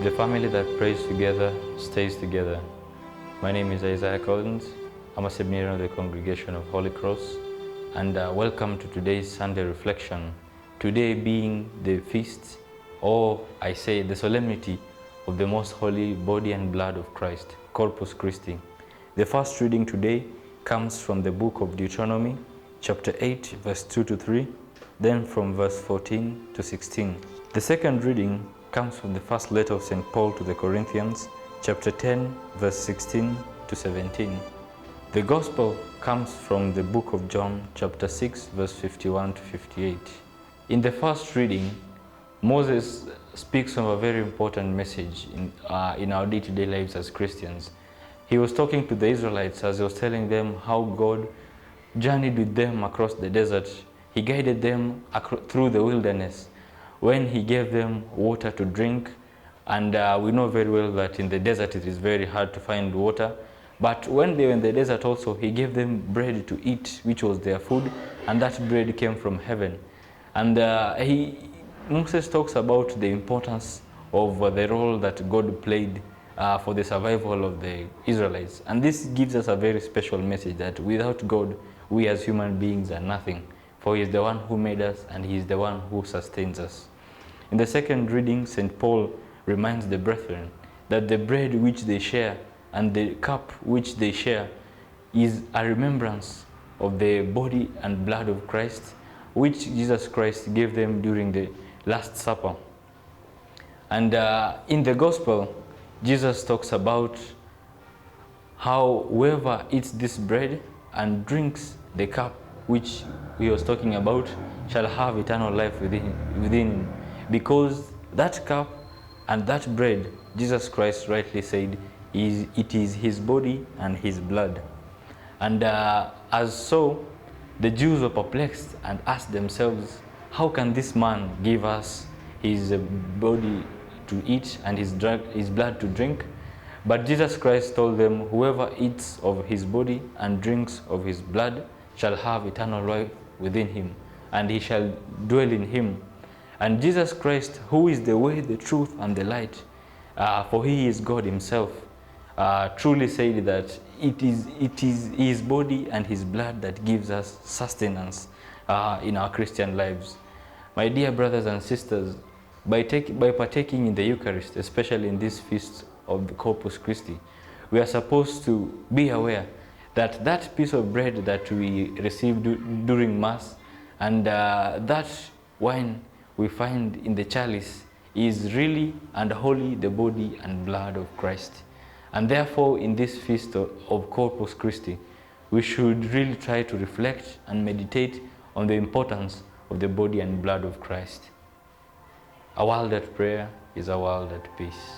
The family that prays together stays together. My name is Isaiah Collins. I'm a seminarian of the Congregation of Holy Cross, and welcome to today's Sunday reflection. Today being the feast, or I say the solemnity of the most holy body and blood of Christ, Corpus Christi. The first reading today comes from the book of Deuteronomy, chapter 8, verse 2 to 3, then from verse 14 to 16. The second reading comes from the first letter of St. Paul to the Corinthians, chapter 10, verse 16 to 17. The Gospel comes from the book of John, chapter 6, verse 51 to 58. In the first reading, Moses speaks of a very important message in our day-to-day lives as Christians. He was talking to the Israelites as he was telling them how God journeyed with them across the desert. He guided them through the wilderness when he gave them water to drink. And we know very well that in the desert it is very hard to find water. But when they were in the desert also, he gave them bread to eat, which was their food, and that bread came from heaven. And Moses talks about the importance of the role that God played for the survival of the Israelites. And this gives us a very special message that without God, we as human beings are nothing. For he is the one who made us, and he is the one who sustains us. In the second reading, St. Paul reminds the brethren that the bread which they share and the cup which they share is a remembrance of the body and blood of Christ, which Jesus Christ gave them during the Last Supper. And in the Gospel, Jesus talks about how whoever eats this bread and drinks the cup which he was talking about shall have eternal life within him. Because that cup and that bread, Jesus Christ rightly said, it is his body and his blood. And as so, the Jews were perplexed and asked themselves, how can this man give us his body to eat and his blood to drink? But Jesus Christ told them, whoever eats of his body and drinks of his blood shall have eternal life within him, and he shall dwell in him. And Jesus Christ, who is the way, the truth, and the light, for he is God himself, truly said that it is his body and his blood that gives us sustenance in our Christian lives. My dear brothers and sisters, by partaking in the Eucharist, especially in this feast of the Corpus Christi, we are supposed to be aware that that piece of bread that we receive during Mass and that wine we find in the chalice is really and wholly the body and blood of Christ. And therefore, in this feast of Corpus Christi, we should really try to reflect and meditate on the importance of the body and blood of Christ. A world at prayer is a world at peace.